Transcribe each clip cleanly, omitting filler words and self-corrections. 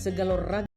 segala ragam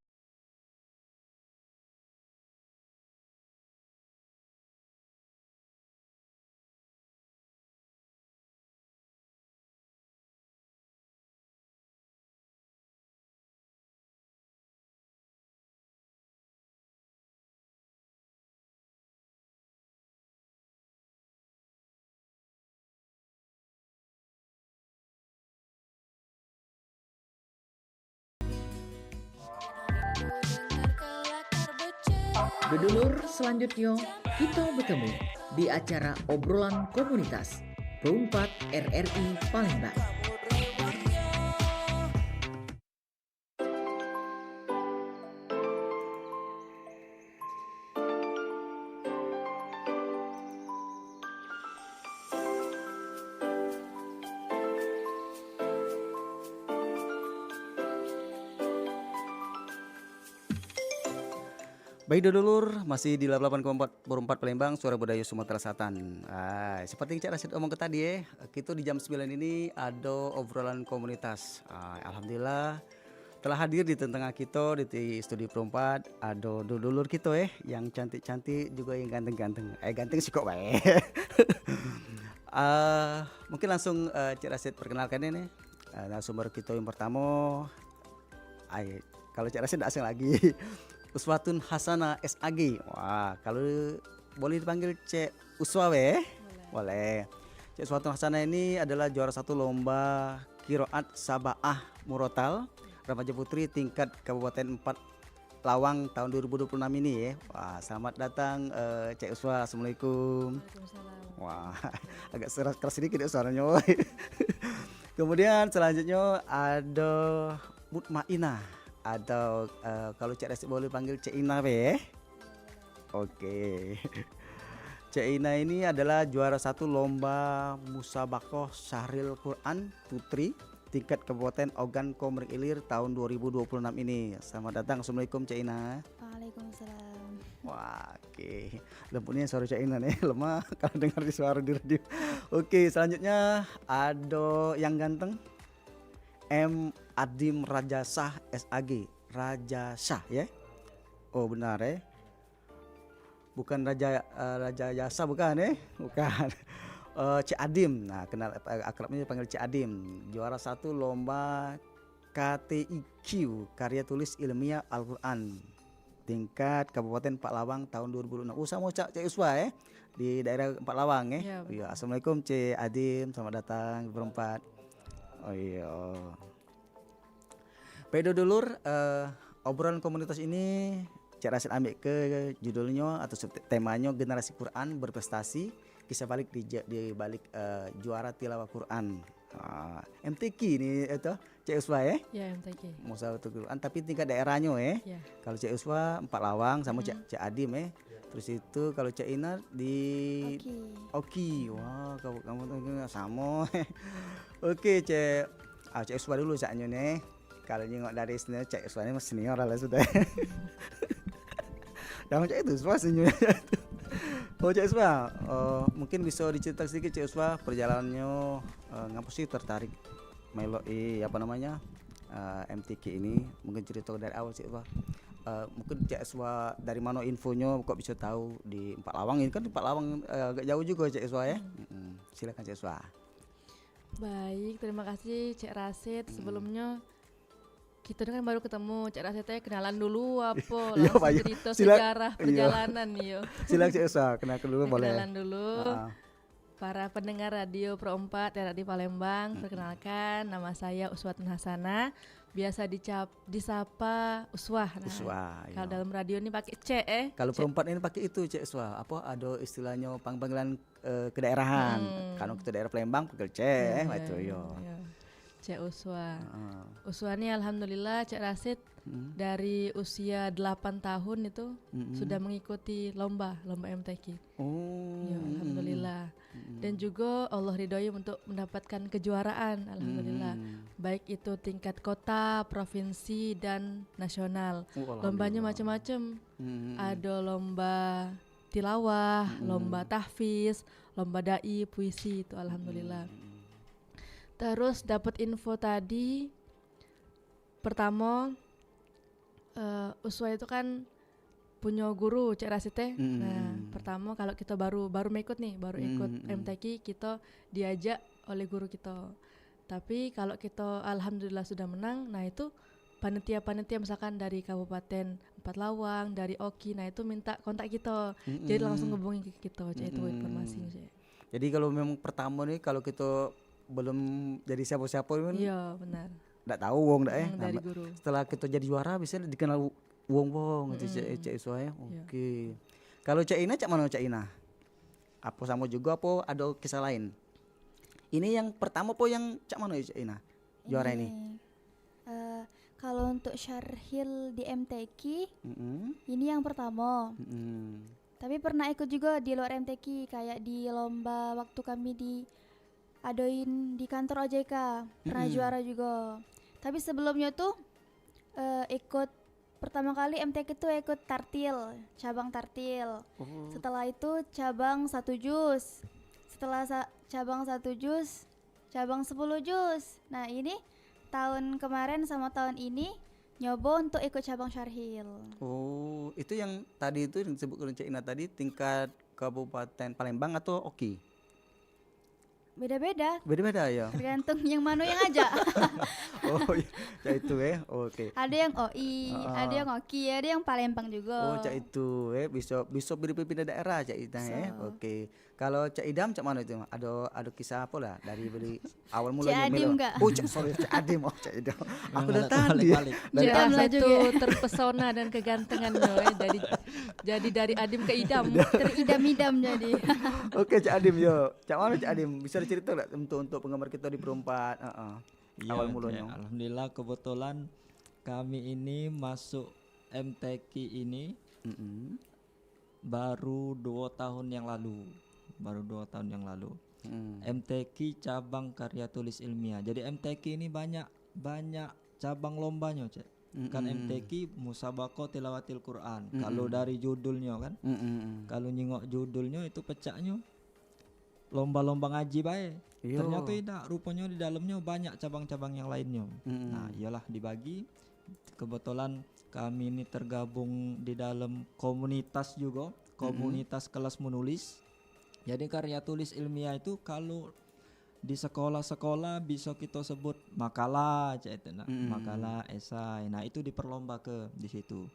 Bedulur selanjutnya kita bertemu di acara obrolan komunitas Perumpat RRI Palembang. Baik dulur, masih di 88,4 Palembang, Suara Budaya Sumatera Selatan. Seperti yang Cak Rasid omong ke tadi kita di jam 9 ini ada obrolan komunitas. Alhamdulillah telah hadir di tengah kita di studi Perumpat. Ada dulur kita yang cantik-cantik juga yang ganteng-ganteng. Ganteng sih kok baik. Mungkin langsung Cak Rasid perkenalkan ini narasumber kita yang pertama. Kalau Cak Rasid tidak asing lagi. Uswatun Hasanah SAG. Wah, kalau boleh dipanggil Cek Uswa boleh. Cek Uswatun Hasanah ini adalah juara 1 lomba Qiraat Sabaah Murotal Remaja Putri tingkat Kabupaten 4 Lawang tahun 2026 ini Wah, selamat datang Cek Uswa. Assalamualaikum. Waalaikumsalam. Wah, agak keras sedikit suaranya. Kemudian selanjutnya ada Mutmainah atau kalau Cik Rasid boleh panggil Cik Ina Oke. Cik Ina ini adalah juara 1 lomba Musabaqah Syahril Quran Putri tingkat Kabupaten Ogan Komering Ilir tahun 2026 ini. Selamat datang. Assalamualaikum Cik Ina. Waalaikumsalam. Wah, oke. Lempunya suara Cik Ina nih lemah kalau dengar di suara di radio. Oke, selanjutnya ada yang ganteng M. Adim Rajasah SAG. Rajasah Oh benar bukan Raja Jasa bukan bukan. Cik Adim, nah kenal akrabnya panggil Cik Adim. Juara 1 lomba KTIQ karya tulis ilmiah Al-Quran tingkat Kabupaten Pak Lawang tahun 2006. Sama Cik Uswa di daerah Pak Lawang Ya, Assalamualaikum Cik Adim, selamat datang di Perempat. Oh iya. Baik dulur, obrolan komunitas ini Cak Rasid ambil ke judulnya atau temanya generasi Quran berprestasi, kisah balik di balik juara tilawah Quran. MTQ ini itu Cak Uswa Ya, MTQ. Musa Quran tapi tingkat daerahnya Ya. Kalau Cak Uswa 4 Lawang sama Cak Adim Terus itu kalau Cak Ina di Oki. Wah, kamu sama. Oke, Cak Uswa dulu saatnya nih. Kalau nengok dari sini Cak Uswa ini masih senior lah sudah. Dan Cak itu Uswa senyum. Oh Cak Uswa, mungkin bisa diceritakan sedikit Cak Uswa perjalanannya ngapa sih tertarik meloi MTQ ini? Mungkin cerita dari awal Cak Uswa. Mungkin Cak Uswa dari mana infonya kok bisa tahu di Empat Lawang ini kan Empat Lawang agak jauh juga Cak Uswa Silakan Cak Uswa. Baik, terima kasih Cak Rasid. Sebelumnya kita kan baru ketemu Cak Rasid kenalan dulu apa Iya, langsung Pak, iya. cerita Silakan. sejarah perjalanan yo. Silakan Cak Uswa, kenalkan dulu boleh. Kenalan dulu. Para pendengar radio Pro 4 RRI Palembang, perkenalkan nama saya Uswatun Hasanah, biasa disapa Uswah. Nah, Uswa. kalau Iya. dalam radio ini pakai C Kalau Perempat ini pakai itu Cak Uswa, apa ada istilahnya panggilan kedaerahan. Kalau kita daerah Palembang panggil Cek itu yo. Cek Uswa. Uswa ini alhamdulillah Cak Rasid dari usia 8 tahun itu sudah mengikuti lomba MTQ. Oh. Ya, alhamdulillah. Dan juga Allah ridhoi untuk mendapatkan kejuaraan alhamdulillah. Baik itu tingkat kota, provinsi dan nasional. Lombanya macam-macam. Ada lomba tilawah, lomba tahfiz, lomba dai, puisi itu alhamdulillah. Terus dapat info tadi pertama Uswa itu kan punya guru Cek Rasid teh. Nah, pertama kalau kita baru ikut MTQ, kita diajak oleh guru kita. Tapi kalau kita alhamdulillah sudah menang, nah itu panitia misalkan dari Kabupaten Empat Lawang, dari Oki, nah itu minta kontak kita. Jadi langsung hubungi ke kita, Cek, itu informasinya, Cek. Jadi kalau memang pertama nih kalau kita belum jadi siapa-siapa kan, Iya, benar. nggak tahu wong dah Dari guru. setelah kita jadi juara bisa dikenal wong gitu Cak Iswa ya. Oke. Kalau Cak Ina, Cak mana Cak Ina? Apa sama juga apa ada kisah lain? Ini yang pertama apa yang Cak mana Cak Ina? Juara ini. Kalau untuk Syarhil di MTQ, ini yang pertama. Tapi pernah ikut juga di luar MTQ, kayak di lomba waktu kami diadoin di kantor OJK, pernah juara juga. Tapi sebelumnya tuh ikut pertama kali MTQ tuh ikut tartil, cabang tartil. Setelah itu cabang 1 juz. Setelah cabang 1 juz, cabang 10 juz. Nah, ini tahun kemarin sama tahun ini nyoba untuk ikut cabang Syarhil. Oh, itu yang tadi itu yang disebut Cak Ina tadi tingkat Kabupaten Palembang atau Oki? Beda-beda, Beda-beda ya. tergantung yang mana yang ajak. Oh, ya itu Oke. Ada yang OI, ada yang Oki, ada yang Palembang juga. Oh, Cak itu bisa pindah daerah Cak Ina ya. Oke. Kalau Cak Idam Cak mana itu? Ada kisah apa lah dari awal mulanya Cak Adim enggak? Oh, sorry Cak Adim, Cak Idam. Aku udah tadi. Jelas Idam lah itu juga. terpesona dan kegantengannya jadi dari Adim ke Idam. Teridam-idam jadi. Oke Cak Adim yo. Cak mana Cak Adim? Bisa cerita enggak untuk penggemar kita di Perempat? Iya, Awal mulanya. Alhamdulillah kebetulan kami ini masuk MTQ ini baru 2 tahun yang lalu. MTQ cabang karya tulis ilmiah. Jadi MTQ ini banyak cabang lombanya, Cek. Kan MTQ Musabaqah Tilawatil Quran. Kalau dari judulnya kan. Kalau nyingok judulnya itu pecahnya lomba-lomba ngaji baik. Ternyata tidak, rupanya di dalamnya banyak cabang-cabang yang lainnya. Nah, iyalah dibagi. Kebetulan kami ini tergabung di dalam komunitas juga, komunitas kelas menulis. Jadi karya tulis ilmiah itu kalau di sekolah-sekolah bisa kita sebut makalah, makalah, esai. Nah, itu diperlomba ke di situ.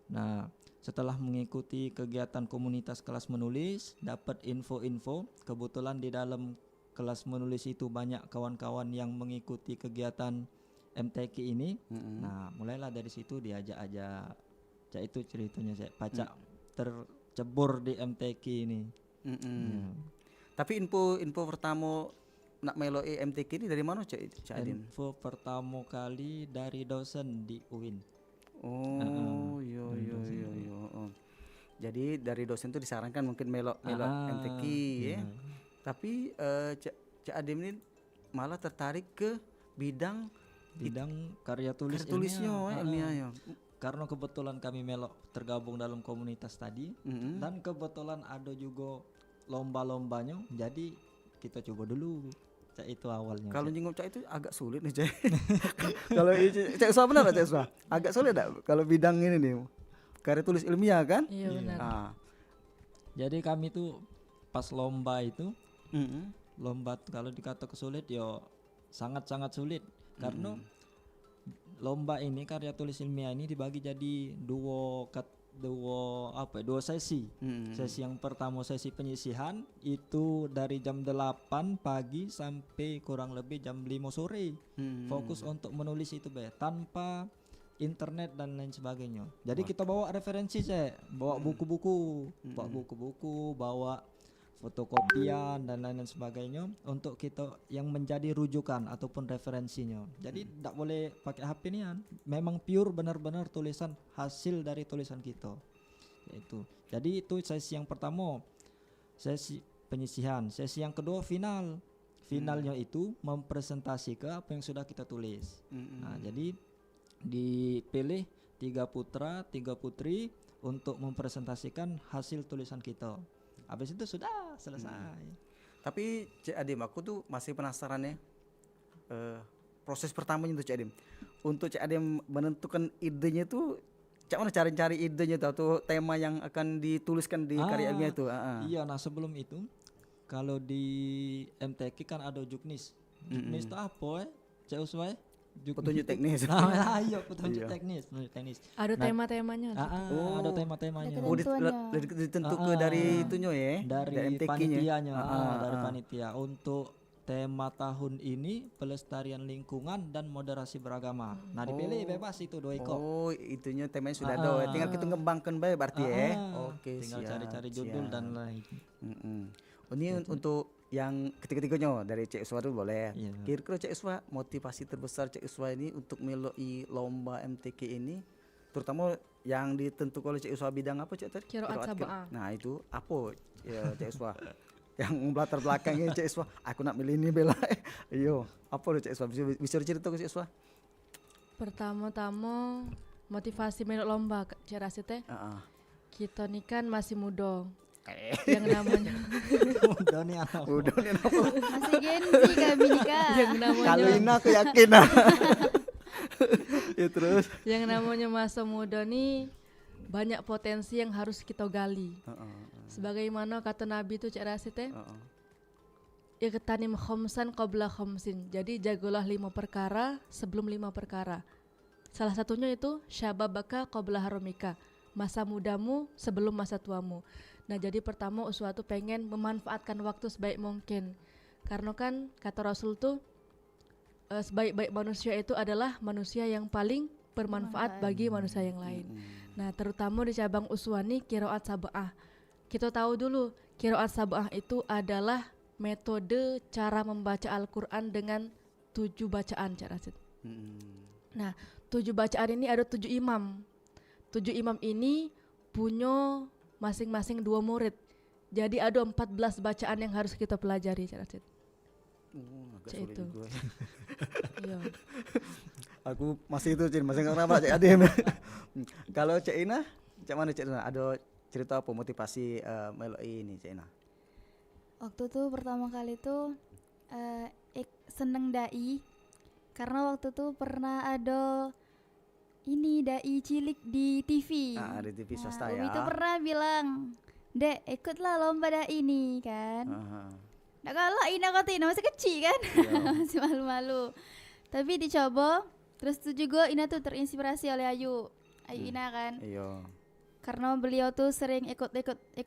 Nah, setelah mengikuti kegiatan komunitas kelas menulis, dapat info-info. Kebetulan di dalam kelas menulis itu banyak kawan-kawan yang mengikuti kegiatan MTQ ini. Nah, mulailah dari situ diajak-ajak. Cak itu ceritanya saya pacak tercebur di MTQ ini. Tapi info pertama nak meloi MTQ ini dari mana Cak Adin? Info pertama kali dari dosen di UIN. Oh, iya. Jadi dari dosen itu disarankan mungkin melok MTQ ya. Tapi Cak Adin ini malah tertarik ke bidang karya tulisnya ilmiah ya. Karena kebetulan kami melok tergabung dalam komunitas tadi dan kebetulan ada juga lomba-lombanya, jadi kita coba dulu. Cak itu awalnya. Kalau nyinggung Cak itu agak sulit nih Cak. Kalau Cak Iswa benar Cak Iswa? Agak sulit enggak kalau bidang ini nih? Karya tulis ilmiah kan? Iya benar. Jadi kami tuh pas lomba itu lomba kalau dikata kesulit ya sangat-sangat sulit karena lomba ini karya tulis ilmiah ini dibagi jadi dua sesi. Sesi yang pertama sesi penyisihan itu dari jam 8 pagi sampai kurang lebih jam 5 sore. Fokus untuk menulis itu tanpa internet dan lain sebagainya. Jadi kita bawa referensi bawa buku-buku, bawa fotokopian dan lain sebagainya untuk kita yang menjadi rujukan ataupun referensinya. Jadi tidak boleh pakai HP nian. Memang pure benar-benar tulisan hasil dari tulisan kita. Yaitu. Jadi itu sesi yang pertama, sesi penyisihan. Sesi yang kedua final. Finalnya itu mempresentasi ke apa yang sudah kita tulis. Nah, jadi dipilih 3 putra, 3 putri untuk mempresentasikan hasil tulisan kita. Habis itu sudah selesai. Tapi Cik Adim, aku tuh masih penasaran ya proses pertamanya untuk Cik Adim. Untuk Cik Adim menentukan idenya tuh cak mana cari-cari idenya tuh tema yang akan dituliskan di karya ilmiah itu? Iya, nah sebelum itu kalau di MTQ kan ada juknis. Juknis itu apa Cek Uswai? Petunjuk teknis. Nah, iya petunjuk teknis. Ada tema-temanya. Ada tema-temanya. Ditentu ke dari itunya ya. Dari MTQ-nya. panitianya. Dari panitia untuk tema tahun ini pelestarian lingkungan dan moderasi beragama. Nah, dipilih bebas itu Doiko. Oh, itunya temanya sudah ada. Tinggal kita ngembangkan bae berarti ya. Oke, tinggal siap, cari-cari judul dan lain. Ini untuk yang ketiga-tiganya dari Cek Uswa dulu boleh. Iya. Kira-kira Cek Uswa motivasi terbesar Cek Uswa ini untuk meloi lomba MTQ ini, terutama yang ditentukan oleh Cek Uswa bidang apa Cek tadi? Qiraat Sab'ah. Nah itu apa ya Cek Uswa? Yang latar belakangnya Cek Uswa, aku nak milih ini bela. Iyo, apa Cek Uswa? Bisa cerita ke Cek Uswa? Pertama-tama motivasi melok lomba Cek Rasid teh. Kita nih kan masih muda. Yang namanya Udah nih apa? Masih Gen Z kami nih Kak. yang namanya Kalau ini aku yakin. Ya terus. yang namanya masa muda nih banyak potensi yang harus kita gali. Sebagaimana kata Nabi itu Cek Rasid teh. Iqtanim khamsan qabla khamsin. Jadi jagolah 5 perkara sebelum 5 perkara. Salah satunya itu syababaka qabla haromika. Masa mudamu sebelum masa tuamu. Nah jadi pertama Uswa tuh pengen memanfaatkan waktu sebaik mungkin. Karena kan kata Rasul tuh sebaik-baik manusia itu adalah manusia yang paling bermanfaat bagi manusia yang lain. Nah terutama di cabang Uswa nih Qiraat Sab'ah. Kita tahu dulu Qiraat Sab'ah itu adalah metode cara membaca Al-Quran dengan 7 bacaan Cak Rasid. Nah 7 bacaan ini ada 7 imam. 7 imam ini punya masing-masing 2 murid. Jadi ada 14 bacaan yang harus kita pelajari Cak Rasid. Agak Cek sulit itu. juga. Iya. Aku masih itu Cin, masih nggak kenapa Cek Adim. Kalau Cek Ina, Cek mana Cek Ina? Ada cerita apa motivasi meloi ini Cek Ina? Waktu tuh pertama kali tuh seneng dai karena waktu tuh pernah ada ini dai cilik di TV. Di TV swasta Umi ya. tuh pernah bilang, "Dek, ikutlah lomba dai ini kan." Nggak kalah Ina kata Ina masih kecil kan. Masih malu-malu. Tapi dicoba, terus tuh juga Ina tuh terinspirasi oleh Ayu Ina kan. Iya. Karena beliau tuh sering ikut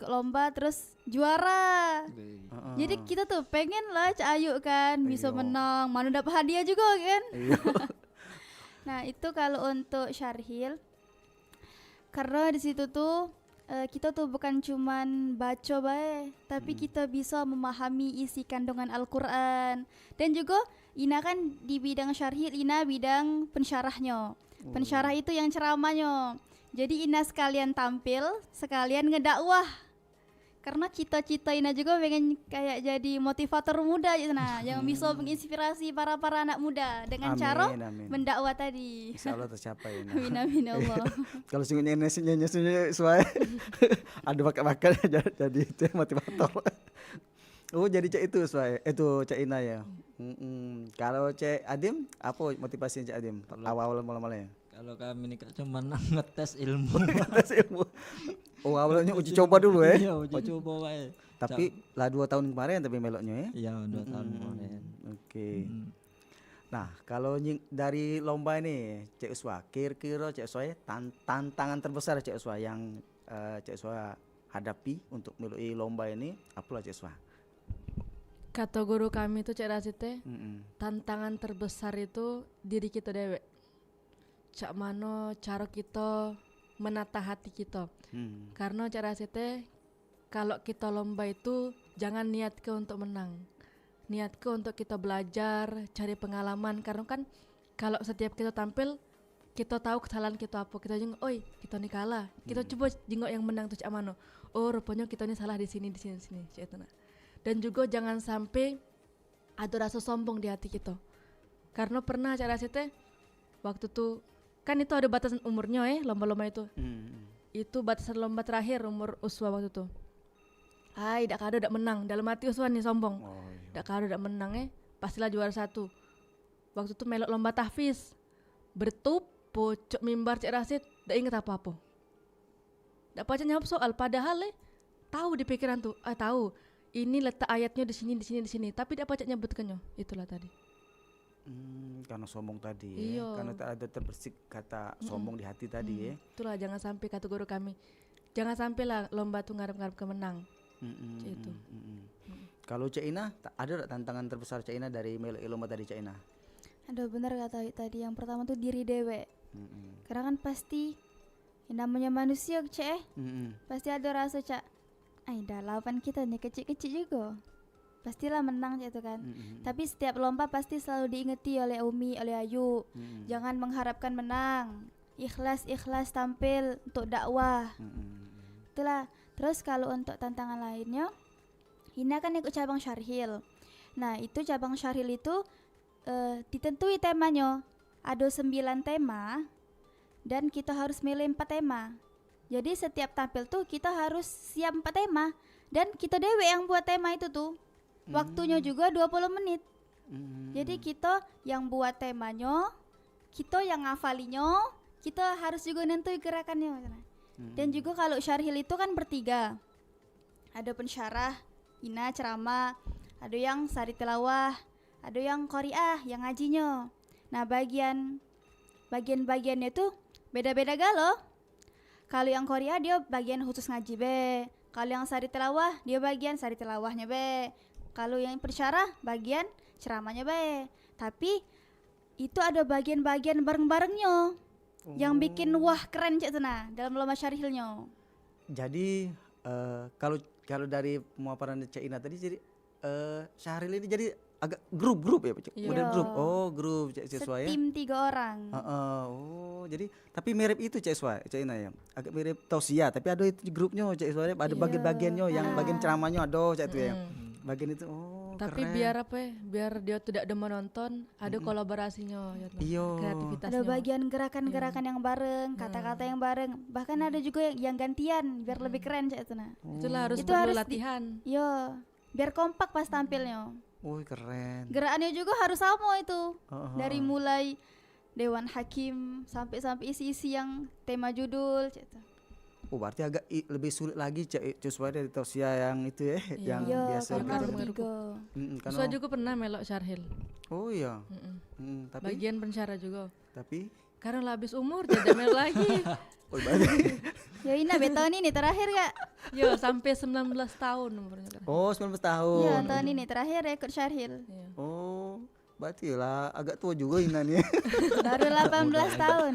lomba terus juara. Jadi kita tuh pengen lah Cak Ayu kan bisa menang, mana dapat hadiah juga kan. Nah itu kalau untuk Syarhil, karena di situ tuh kita tuh bukan cuman baca bae, tapi kita bisa memahami isi kandungan Al-Quran. Dan juga Ina kan di bidang Syarhil, Ina bidang pensyarahnya. Pensyarah itu yang ceramahnya. Jadi Ina sekalian tampil, sekalian ngedakwah. Karena cita-cita Ina juga pengen kayak jadi motivator muda gitu nah, yang bisa menginspirasi para anak muda dengan cara mendakwah tadi. Insyaallah tercapai Ina. Amin ya Allah. Kalau sing nyanyi suai ada bakat-bakat jadi itu motivator. Oh jadi Cek itu suai, itu Cek Ina ya. Kalau Cek Adim apa motivasinya Cek Adim? Awal-awal mulanya. Kalau kami ini cuma ngetes ilmu. Ngetes ilmu. Oh awalnya uji coba dulu ya? Iya uji coba wae. Tapi lah 2 tahun kemarin tapi meloknya ya? Iya 2 tahun kemarin. Oke. Nah kalau dari lomba ini Cek Uswa, kira-kira Cek Uswa ya tantangan terbesar Cek Uswa yang Cek Uswa hadapi untuk meloi lomba ini apalah Cek Uswa? Kata guru kami itu Cek Rasid teh, tantangan terbesar itu diri kita dewek. Cak mano cara kita menata hati kita. Karena Cak Rasid teh kalau kita lomba itu jangan niat ke untuk menang. Niat ke untuk kita belajar, cari pengalaman. Karena kan kalau setiap kita tampil kita tahu kesalahan kita apa. Kita jenguk, oi kita nih kalah. Kita coba jenguk yang menang tuh Cak mano. Oh rupanya kita nih salah di sini. Cak itu nah. Dan juga jangan sampai ada rasa sombong di hati kita. Karena pernah Cak Rasid teh waktu tuh kan itu ada batasan umurnya lomba-lomba itu. Itu batasan lomba terakhir umur Uswa waktu itu. Dak kado dak menang. Dalam hati Uswa nih sombong. Dak kado dak menang pastilah juara 1. Waktu itu melok lomba tahfiz. Bertupu apa cok mimbar Cik Rasid, dak inget apa-apa. Dak pacak jawab soal, padahal tahu di pikiran tuh, tahu ini letak ayatnya di sini, tapi dak pacak nyebutkannya. Itulah tadi. Karena sombong tadi Iya. ya. Karena tak ada terbersih kata sombong di hati tadi ya. Itulah jangan sampai kata guru kami. Jangan sampailah lomba tuh ngarep-ngarep kemenang. Cik itu. Kalau Cik Ina, ada tak tantangan terbesar Cik Ina dari melo lomba tadi Cik Ina? Aduh bener kata tadi, yang pertama tuh diri dewe. Karena kan pasti yang namanya manusia Cek pasti ada rasa Cak, dah lawan kita nih kecil-kecil juga, pastilah menang Cak itu kan. Tapi setiap lomba pasti selalu diingeti oleh Umi, oleh Ayu, jangan mengharapkan menang, ikhlas tampil untuk dakwah. Itulah. Terus kalau untuk tantangan lainnya, Ina kan ikut cabang Syarhil. Nah itu cabang Syarhil itu ditentui temanya, ada 9 tema dan kita harus milih 4 tema. Jadi setiap tampil tuh kita harus siap 4 tema dan kita dewe yang buat tema itu tuh. Waktunya juga 20 menit. Jadi kita yang buat temanya, kita yang ngafalinya, kita harus juga nentuin gerakannya. Dan juga kalau Syarhil itu kan bertiga. Ada pensyarah, Ina ceramah, ada yang sari tilawah, ada yang qori'ah yang ngajinya. Nah bagian-bagiannya tuh beda-beda galo. Kalau yang qori'ah dia bagian khusus ngaji be. Kalau yang sari tilawah dia bagian sari tilawahnya be. Kalau yang pensyarah bagian ceramahnya be. Tapi itu ada bagian-bagian bareng-barengnya yang bikin wah keren Cik Tuna dalam lomba Syarhilnya. Jadi kalau dari pemaparan Cik Ina tadi, jadi Syarhil ini jadi agak grup ya Cik? Iya. Model grup. Oh grup Cik Siswa ya. Setim 3 orang. Jadi tapi mirip itu Cik Siswa, Cik Ina ya. Agak mirip Tausia, tapi ada itu grupnya Cik Siswa, ada bagian-bagiannya yang bagian ceramahnya ada Cik itu ya. Bagian itu Tapi keren. biar apa ya? Biar dia tidak ada menonton, ada kolaborasinya, Iya. kreativitasnya. Ada bagian gerakan-gerakan yang bareng, kata-kata yang bareng. Bahkan ada juga yang gantian biar lebih keren Cik Tuna. Itulah harus Itu perlu harus latihan. Yo, biar kompak pas tampilnya. Wih keren. Gerakannya juga harus sama itu. Dari mulai Dewan Hakim sampai isi-isi yang tema judul gitu. Berarti agak lebih sulit lagi Cik Siswa dari Tausia yang itu ya, yang Yo, biasa karena gitu. bertiga. Saya juga pernah melok Syarhil. Oh iya. Tapi Bagian pensyarah juga. tapi Karena lah habis umur jadi melok lagi. berarti Ya Ina tahun ini terakhir Kak. Yo sampai 19 tahun umurnya. oh 19 tahun. Iya tahun ini terakhir ya ikut Syarhil. Iya. Oh, berarti lah agak tua juga Ina nih. Baru 18 tahun.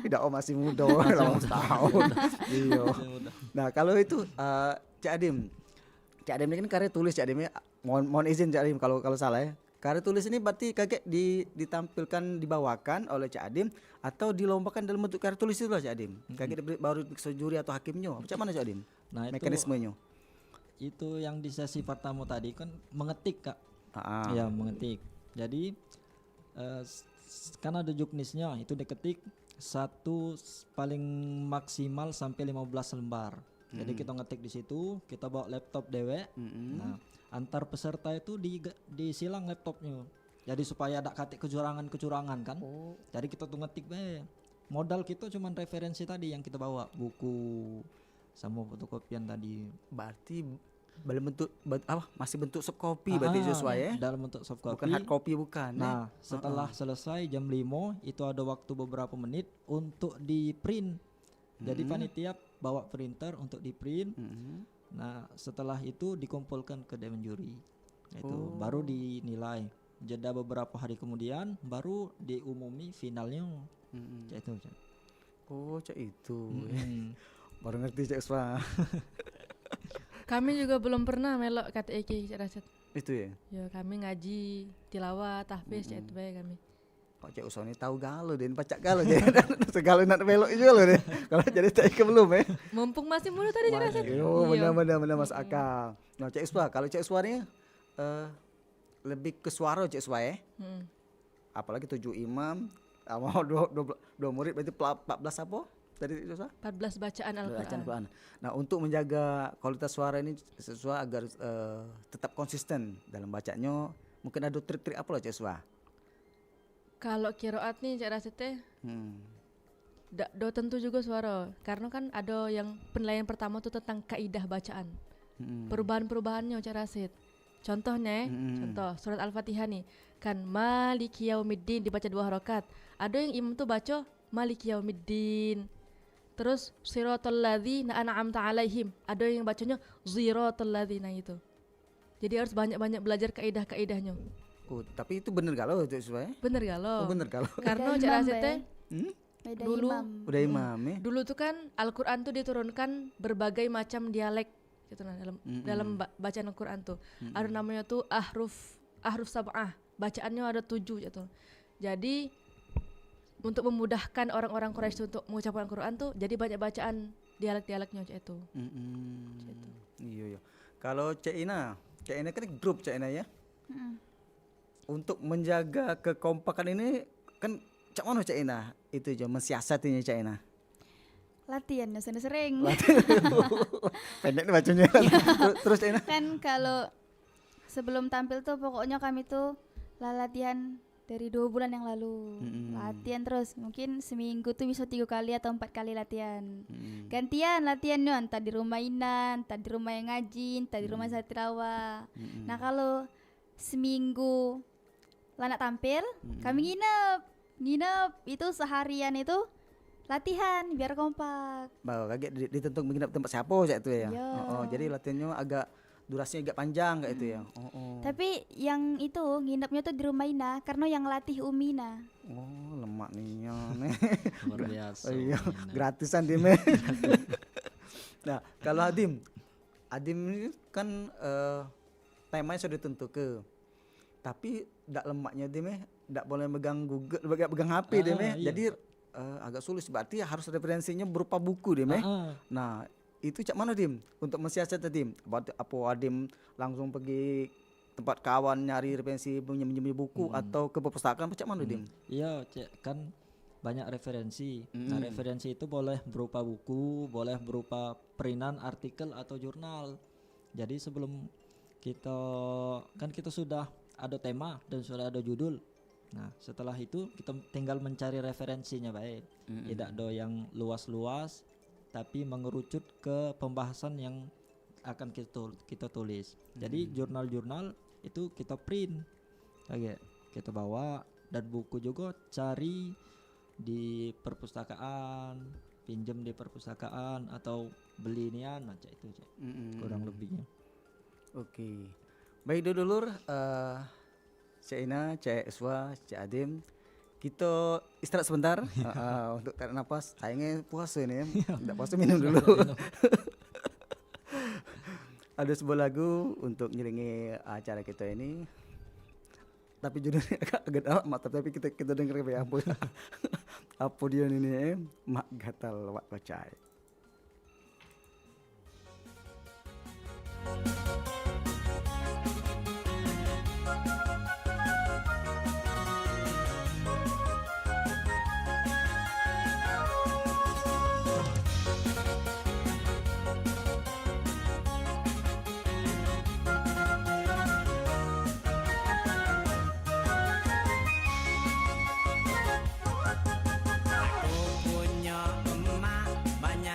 Tidak, masih muda, 18 tahun. Iya. Nah, kalau itu Cak Adim. Cak Adim ini kan karya tulis Cak Adim ya. Mohon izin Cak Adim kalau salah ya. Karya tulis ini berarti kakek ditampilkan, dibawakan oleh Cak Adim atau dilombakan dalam bentuk karya tulis itu lah Cak Adim. Kakek baru diperiksa juri atau hakimnya. Macam mana Cak Adim? Nah, Mekanismenya. itu yang di sesi pertama tadi kan mengetik Kak. Ah. Ya mengetik. Jadi kan ada juknisnya, itu diketik paling maksimal sampai 15 lembar. Jadi kita ngetik di situ, kita bawa laptop dewe. Nah, antar peserta itu disilang laptopnya. Jadi supaya ada katik kecurangan kan. Jadi kita tuh ngetik be. Modal kita cuman referensi tadi yang kita bawa, buku sama fotokopian tadi. Berarti dalam bentuk masih bentuk soft copy berarti sesuai ya. Dalam bentuk soft copy. Bukan hard copy bukan. Nah, setelah selesai jam 5 itu ada waktu beberapa menit untuk di print. Jadi panitia bawa printer untuk di print. Nah, setelah itu dikumpulkan ke dewan juri. Itu baru dinilai. Jeda beberapa hari kemudian baru diumumi finalnya. Cak itu. Cak. Oh, Cak itu. Baru ngerti Cak Swa. Kami juga belum pernah melok KTEK Cik Rasid. Itu ya. Ya kami ngaji tilawah tahfiz Cik itu bae kami. Kok Cak Usoni tahu galo den pacak galo jadi segala nak belok juga loh deh. Kalau jadi Cak belum ya. Mumpung masih muda tadi Cik Rasid. Oh, benar masuk akal. Nah, Cak Uswa, kalau Cak Uswa ini lebih ke suara Cak Uswa ya. Apalagi 7 imam sama 2 murid berarti 14 apa? Tadi itu 14 bacaan Al-Qur'an. Nah, untuk menjaga kualitas suara ini sesuai agar tetap konsisten dalam bacanya, mungkin ada trik-trik apa loh Cak Swa? Kalau kiroat nih Cak Rasid teh do tentu juga suara, karena kan ada yang penilaian pertama tuh tentang kaidah bacaan, perubahan-perubahannya Cak Rasid. Contohnya, contoh surat Al-Fatihah nih, kan Maliki Yaumiddin dibaca 2 harakat. Ada yang imam tuh baca Maliki Yaumiddin. Terus siratal ladzina an'amta alaihim, ada yang bacanya ziratal ladzina itu. Jadi harus banyak-banyak belajar kaidah-kaidahnya. Oh, tapi itu bener galau Cak Iswa ya? Bener galau. Oh, bener galau. Karena Beda Cak imam, Rasid teh Beda dulu imam. Udah imam ya? dulu tuh kan Al-Qur'an tuh diturunkan berbagai macam dialek gitu nah dalam bacaan Al-Qur'an tuh. Ada namanya tuh ahruf sab'ah. Bacaannya ada 7 gitu. Jadi untuk memudahkan orang-orang Quraisy untuk mengucapkan Al-Qur'an tuh jadi banyak bacaan dialek-dialeknya itu. Gitu. Iya. Kalau Cak Ina kan grup Cak Ina ya. Untuk menjaga kekompakan ini kan Cak mana Cak Ina itu aja mensiasatinya Cak Ina. Latihan sering. Pendek nih bacanya. Terus Cak Ina. Kan kalau sebelum tampil tuh pokoknya kami tuh latihan dari 2 bulan yang lalu. Latihan terus, mungkin seminggu tuh bisa 3 kali atau 4 kali latihan. Gantian latihannya, entah di rumah Inan, entah di rumah yang ngaji, entah di rumah Satrawa. Nah kalau seminggu Lana tampil, kami nginep itu seharian itu latihan biar kompak. Bawa kaget ditentuk menginap tempat siapa Cak itu ya. Iya. Jadi latihannya agak durasinya agak panjang kayak itu ya. Tapi yang itu nginepnya tuh di rumah Ina karena yang latih Umina. Oh, lemak nih. Luar biasa. Iya, Umina. gratisan Dim. Nah, kalau Adim ini kan temanya sudah ditentukan. Tapi ndak lemaknya Dim ndak boleh megang Google, pegang HP Dim. Iya. Jadi agak sulit, berarti harus referensinya berupa buku Dim. Nah, itu Cak mana Dim untuk mensiasati Dim? Apa Adim langsung pergi tempat kawan nyari referensi pinjam buku atau ke perpustakaan Cak mana Dim? Iya, Cek, kan banyak referensi. Nah, referensi itu boleh berupa buku, boleh berupa perintan artikel atau jurnal. Jadi sebelum kita sudah ada tema dan sudah ada judul. Nah, setelah itu kita tinggal mencari referensinya baik. Tidak ada yang luas-luas, tapi mengerucut ke pembahasan yang akan kita tulis. Jadi jurnal-jurnal itu kita print, kita bawa, dan buku juga cari di perpustakaan, pinjam di perpustakaan atau beli nian macam itu kurang lebihnya. Oke. Baik dulur, Cak Ina, Cak Iswa, Cak Adim, kita istirahat sebentar untuk tarik nafas. Sayangnya puasa ini, tidak puasa minum dulu. Ada sebuah lagu untuk ngiringi acara kita ini. Tapi judulnya agak dalam, tapi kita dengar ya apa. Apa dia ini? Mak gatal wak kocai. Punya emak banyak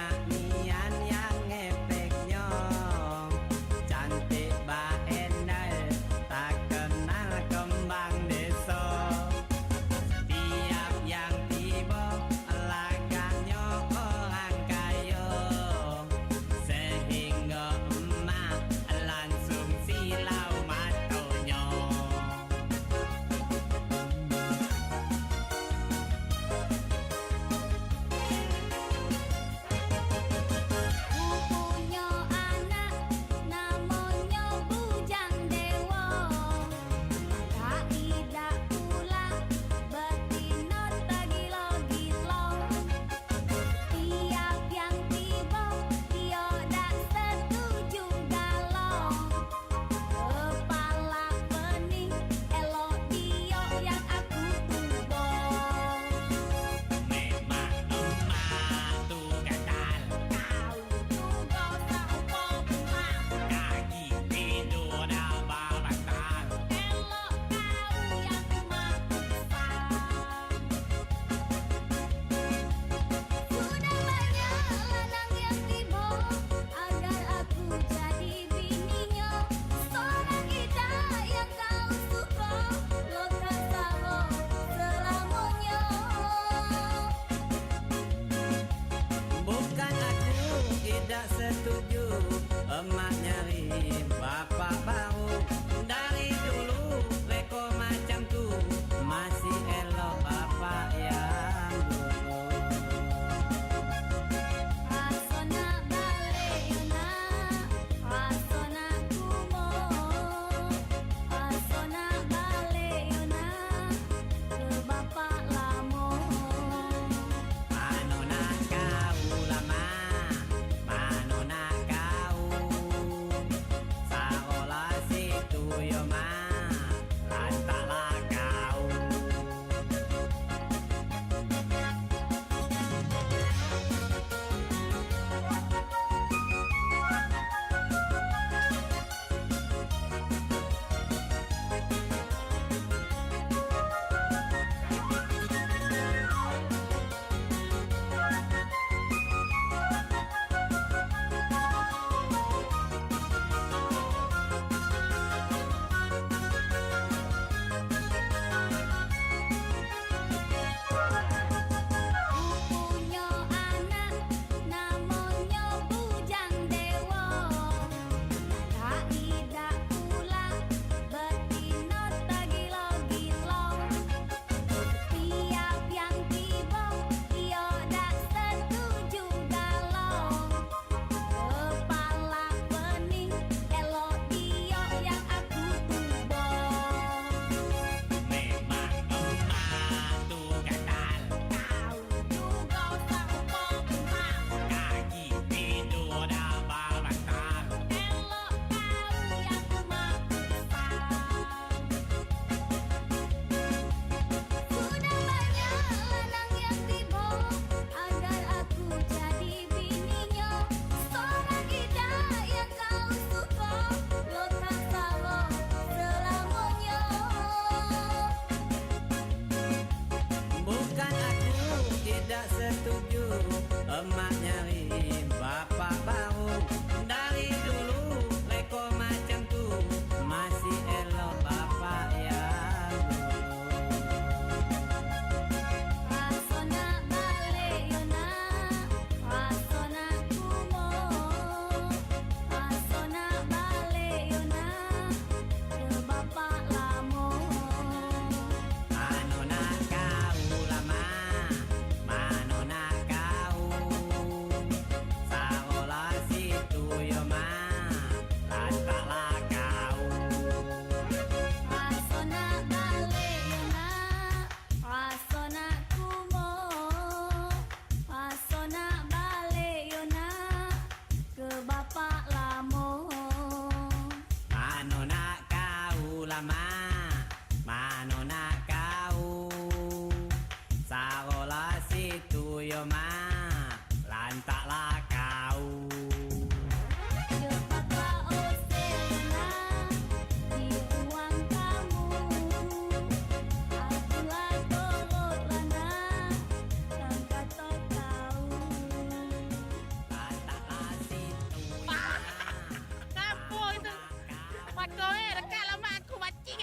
tidak setuju, emak nyari bapak baru. Dari dulu leko macam tu, masih elok bapak yang Rasona balik yona, rasona kumo, rasona balik yona, ke bapak lamo. Mano nak kau lama, mano nak kau. Saola situ yo ma, lantaklah kau. Rasona balik yona, rasona kumo, rasona balik yona, ke bapak lamo. Mano nak kau lama, mano nak kau. Saola situ yo ma, lantaklah kau. Cepatlah usir yona, di ruang tamu. Akulah turut lana, dan kata kau. Lantaklah situ yo ma. Apa itu? Mak kau dekat lama aku macing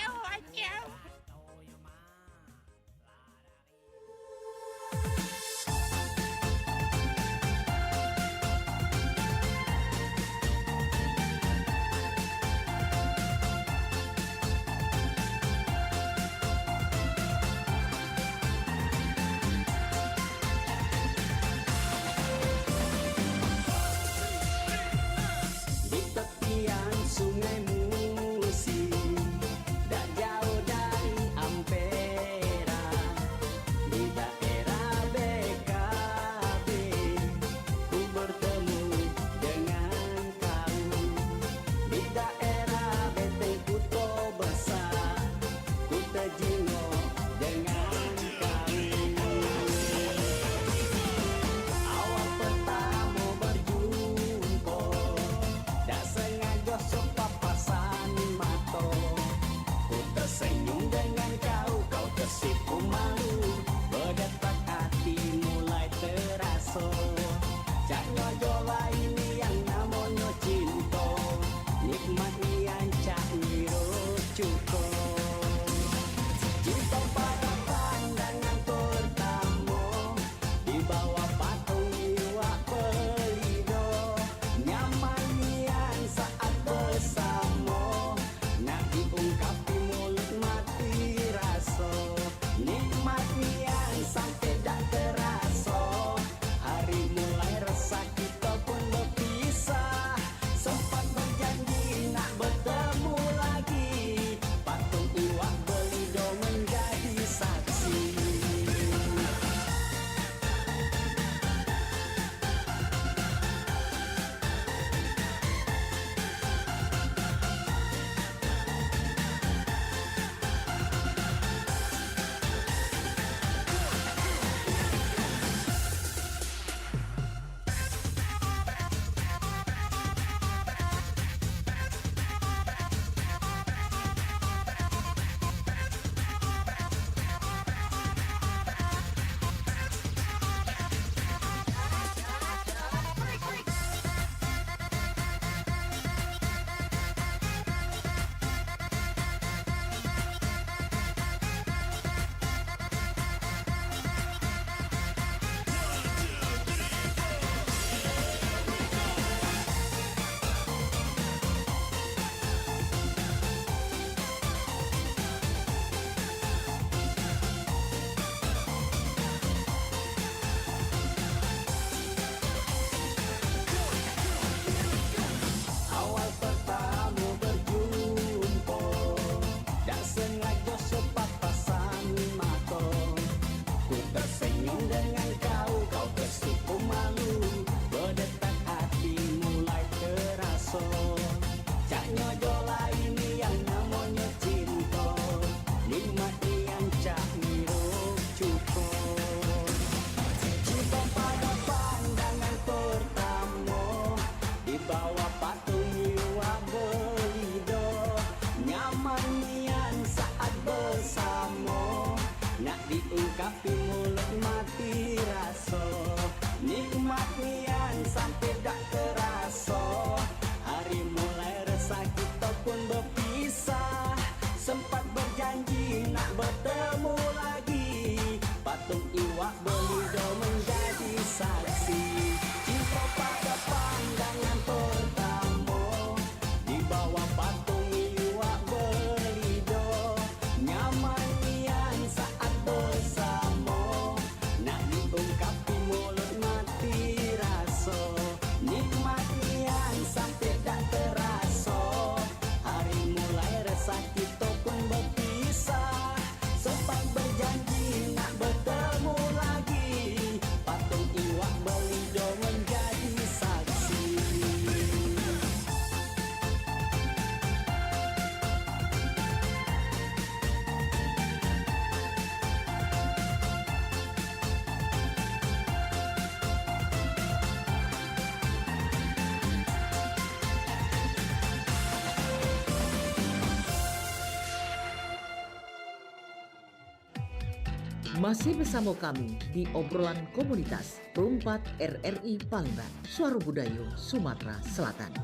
Masih bersama kami di obrolan komunitas Perumpat RRI Palembang, Suara Budayo, Sumatera Selatan.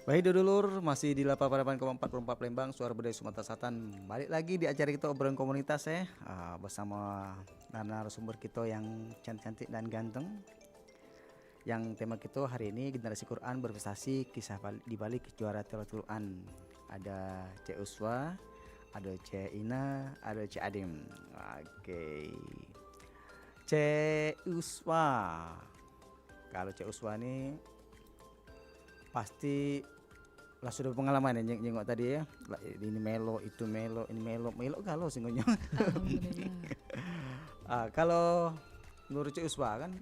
Baik dulur, masih di 88,4 Palembang, Suara Budaya Sumatera Selatan. Balik lagi di acara kita obrolan komunitas bersama narasumber kita yang cantik-cantik dan ganteng. Yang tema kita hari ini generasi Quran berprestasi, kisah di balik juara tilawatil Quran. Ada Cek Uswa, ada Cek Ina, ada Cek Adim. Oke. Cek Uswa. Kalau Cek Uswa ini pasti lah sudah pengalaman ya jengok tadi ya. Ini melo, itu melo, ini melo kalau singgonya. Alhamdulillah. Kalau menurut Cik Uswa kan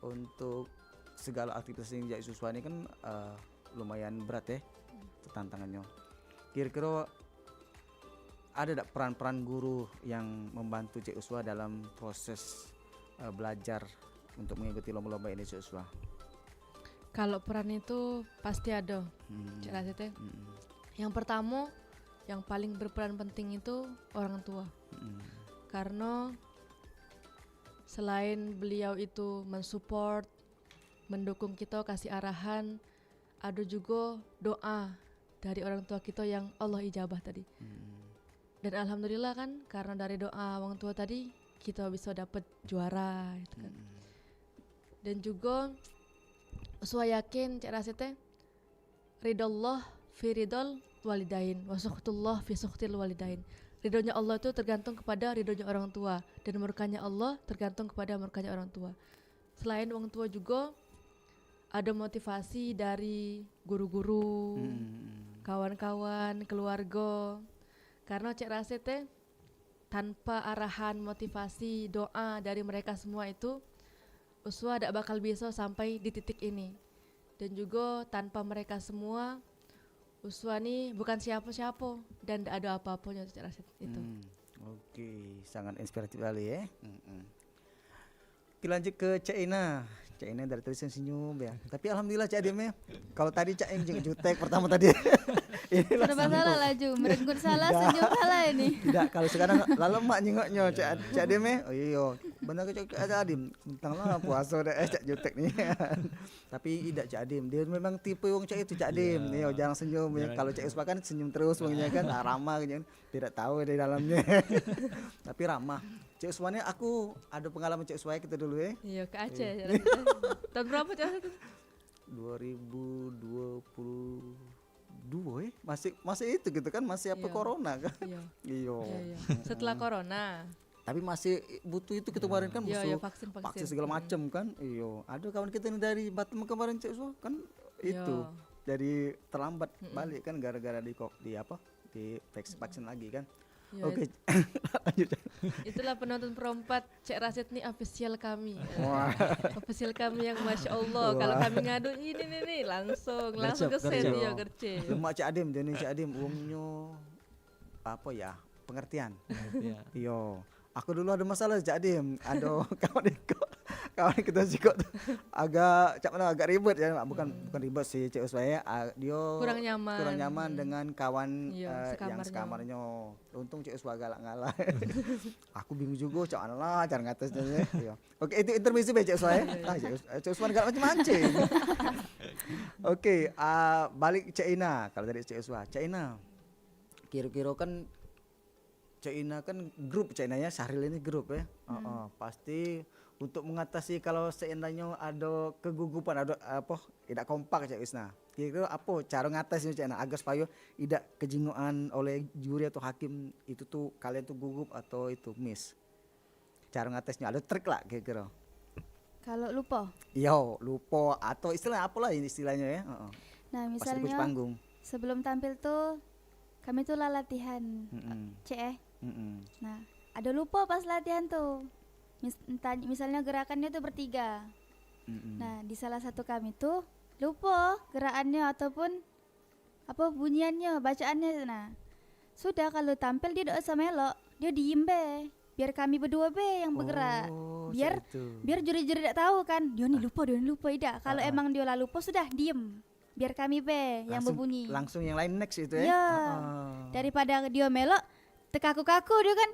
untuk segala aktivitas yang Cik Uswa ini kan lumayan berat ya tantangannya. Kira-kira ada tak peran-peran guru yang membantu Cik Uswa dalam proses belajar untuk mengikuti lomba-lomba ini Cik Uswa? Kalau peran itu pasti ada, Cik Rasid ya. Yang pertama, yang paling berperan penting itu orang tua. Karena selain beliau itu mensupport, mendukung kita, kasih arahan, ada juga doa dari orang tua kita yang Allah ijabah tadi. Dan alhamdulillah kan, karena dari doa orang tua tadi kita bisa dapat juara gitu kan. Dan juga Uswa yakin Cik Rasid teh ridallah fi ridal walidain wa sukhtullah fi sukhtil walidain. Ridhonya Allah itu tergantung kepada ridhonya orang tua, dan murkanya Allah tergantung kepada murkanya orang tua. Selain orang tua juga ada motivasi dari guru-guru, kawan-kawan, keluarga. Karena Cik Rasid teh tanpa arahan, motivasi, doa dari mereka semua itu Uswa tidak bakal bisa sampai di titik ini. Dan juga tanpa mereka semua Uswa ini bukan siapa-siapa dan tidak ada apa-apanya Cik Rasid itu. Oke, sangat inspiratif kali ya. Kita lanjut ke Cak Ina. Cak Ina dari tadi senyum ya. Tapi alhamdulillah Cak Adim ya. Kalau tadi Cak Ina jutek pertama tadi. Serba salah laju, merenggut salah, senyum salah ini. Tidak, kalau sekarang lalemak nyengoknya Cak Adim ya. Oh iya, benar ke Cak Adim. Tentang lah puasa dah Cak jutek ni. Tapi tidak Cak Adim. Dia memang tipe wong Cak itu Cak Adim. Ya, jarang senyum. Ya. Kalau Cak Uspa kan senyum terus wongnya kan, ramah kan. Tidak tahu di dalamnya. Tapi ramah. Cik Uswa ini aku ada pengalaman Cik Uswa kita dulu ya. Iya, ke Aceh. Tahun berapa Cik Rasid? 2022 ya. Masih itu gitu kan, masih apa Iya. corona kan. Iya. Iya. Setelah corona. Tapi masih butuh itu kita kemarin kan Iya, musuh iya, vaksin. segala macam kan. Iya. Ada kawan kita ini dari Batam kemarin Cik Uswa kan itu. Jadi terlambat balik kan gara-gara di vaksin lagi kan. Ya, Oke. Lanjut. Itulah penonton perempat Cik Rasid nih official kami. Wah. Official kami yang Masya Allah. Kalau kami ngadu ini nih langsung Gercep, ke set gercep. dia gercep. Lemak Cak Adim, jadi Cak Adim umumnya apa ya, pengertian. Iya. Iya, aku dulu ada masalah Cak Adim, ada kawan kita juga tuh agak ribet ya, bukan ribet sih Cik Uswa ya, dia Kurang nyaman. dengan kawan Iya, yang sekamarnya. sekamarnya. Untung Cik Uswa galak ngalah. Aku bingung juga Cak Allah cara ngatasnya ya. Iya. Oke, itu intermisi Cik Uswa ya. Cik Uswa galak macam-macam. Oke, balik Cik Ina. Kalau dari Cik Uswa, Cik Ina kira-kira kan Cik Ina kan grup Cik Ina ya, Syahril ini grup ya. Pasti untuk mengatasi kalau seandainya ada kegugupan, ada tidak kompak Cik Isna. Kira-kira apa cara ngatasinya Cik Ina agar supaya tidak kejingoan oleh juri atau hakim itu tuh kalian tuh gugup atau itu miss. Cara ngatasinya ada trik lah kira-kira. Kalau lupa. Yo, lupa atau istilah apalah ini istilahnya ya. Nah, Pas di misalnya panggung. sebelum tampil tuh kami tuh latihan Nah, ada lupa pas latihan tuh. Misalnya gerakannya tuh bertiga. Nah, di salah satu kami tuh lupa gerakannya ataupun apa bunyiannya, bacaannya. Nah, sudah kalau tampil dia tidak usah melok, dia diem be. Biar kami berdua be yang bergerak. Biar biar juri-juri tidak tahu kan, dia nih lupa, tidak. Kalau emang dia lah lupa sudah diem. Biar kami be yang berbunyi. Langsung yang lain next itu ya. Iya. Daripada dia melok tekaku-kaku dia kan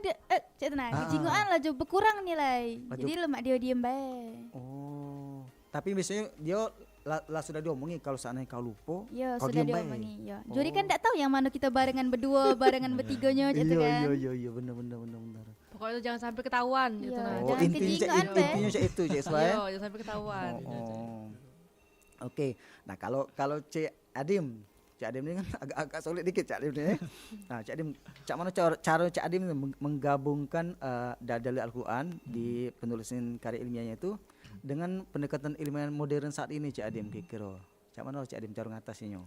cek tenang, kejingoan lah jauh berkurang nilai. Jadi lemak dia diem baik. Oh. Tapi biasanya dia lah sudah diomongi kalau seandainya kau lupa, Ya kau sudah diem baik. diomongi. Ya. Juri kan tidak tahu yang mana kita barengan berdua, barengan bertiganya gitu kan. Iya benar. Pokoknya itu jangan sampai ketahuan gitu. Iya. Nah. Jangan kejingoan, Be. intinya cak itu cak Iswa ya. Iya, jangan sampai ketahuan. Oke. Nah, kalau Cik Adim ini kan agak sulit dikit Cik Adim ini. Nah, Cik Adim, cak mana cara Cik Adim menggabungkan dalil Al-Qur'an di penulisan karya ilmiahnya itu dengan pendekatan ilmiah modern saat ini Cik Adim kira-kira. Cak mana Cik Adim cara ngatasinya?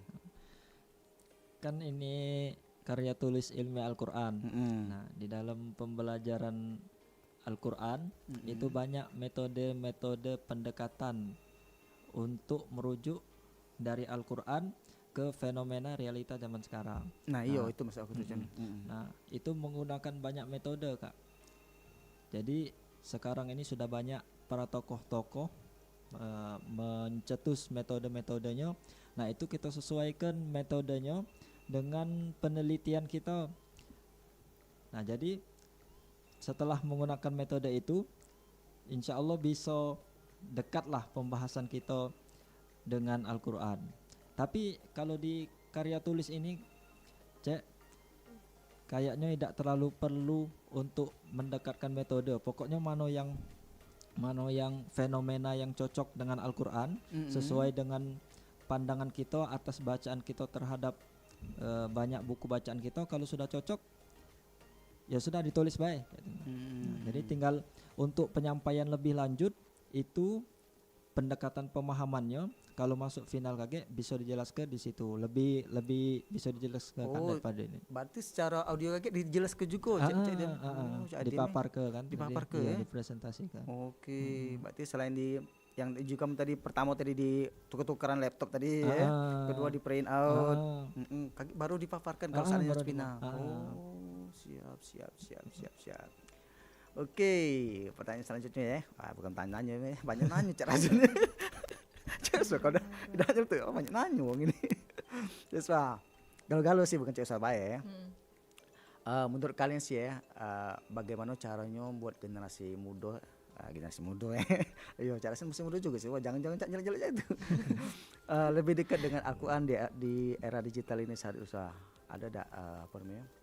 Kan ini karya tulis ilmiah Al-Qur'an. Nah, di dalam pembelajaran Al-Qur'an itu banyak metode-metode pendekatan untuk merujuk dari Al-Qur'an ke fenomena realita zaman sekarang. Nah, iya itu maksud aku tuh. Nah, itu menggunakan banyak metode, Kak. Jadi sekarang ini sudah banyak para tokoh-tokoh mencetus metode-metodenya. Nah, itu kita sesuaikan metodenya dengan penelitian kita. Nah, jadi setelah menggunakan metode itu, insya Allah bisa dekatlah pembahasan kita dengan Al-Qur'an. Tapi kalau di karya tulis ini, Cek, kayaknya tidak terlalu perlu untuk mendekatkan metode. Pokoknya mana yang fenomena yang cocok dengan Al-Qur'an, sesuai dengan pandangan kita atas bacaan kita terhadap banyak buku bacaan kita. Kalau sudah cocok, ya sudah ditulis baik. Nah, jadi tinggal untuk penyampaian lebih lanjut itu pendekatan pemahamannya kalau masuk final KG bisa dijelaskan di situ lebih bisa dijelaskan daripada ini. Berarti secara audio KG dijelaskan juga dipaparkan kan, ya? dipresentasikan. Oke, berarti selain yang juga tadi pertama tadi di tuker-tukeran laptop tadi ya, kedua di print out, baru dipaparkan kalau seandainya final. Siap. Oke, pertanyaan selanjutnya ya. Bukan tanya ini, banyak nanya Cak Razun. Cak Uswa kau udah nanya tuh, banyak nanya wong ini. Cak Uswa, galau-galau sih bukan Cak Uswa baik ya. Menurut kalian sih ya, bagaimana caranya buat generasi muda ya. Iya, Cak Razun masih muda juga sih. Wah, jangan Cak jelek-jelek itu. Lebih dekat dengan Al-Qur'an di era digital ini saat usaha. Ada apa namanya?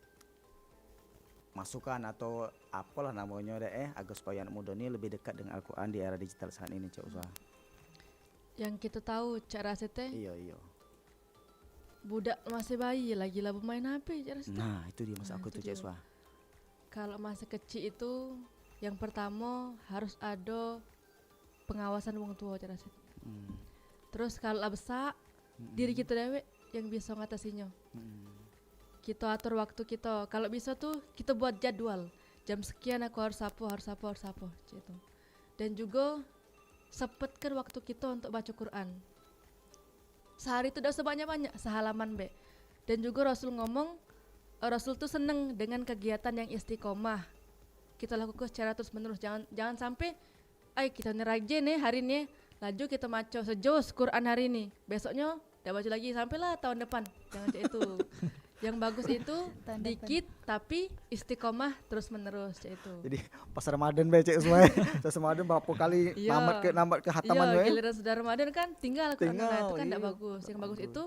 Masukan atau apalah namanya agar supaya anak muda ini lebih dekat dengan Al-Qur'an di era digital saat ini Cak Uswa. Yang kita tahu Cak Rasid teh Iya. budak masih bayi lagi lah bermain HP Cak Rasid. Nah, itu dia maksud aku tuh Cak Uswa. Kalau masih kecil itu yang pertama harus ada pengawasan wong tua Cak Rasid. Terus kalau besar diri kita dewe yang bisa ngatasinya. Kita atur waktu kita. Kalau bisa tuh kita buat jadwal. Jam sekian aku harus apa gitu. Dan juga sempatkan waktu kita untuk baca Quran. Sehari itu udah sebanyak-banyak sehalaman be. Dan juga Rasul ngomong, Rasul tuh seneng dengan kegiatan yang istiqomah. Kita lakukan secara terus menerus. Jangan sampai, kita ngerajin nih hari ini, laju kita baca sejus Quran hari ini. Besoknya udah baca lagi sampailah tahun depan. Jangan cek itu. Yang bagus itu dikit tapi istiqomah terus menerus itu. Jadi pas Ramadan bae Cek Uswa. Pas Ramadan berapa kali nambat ke hataman bae. Giliran sudah Ramadan kan tinggal Quran itu kan enggak bagus. Yang bagus itu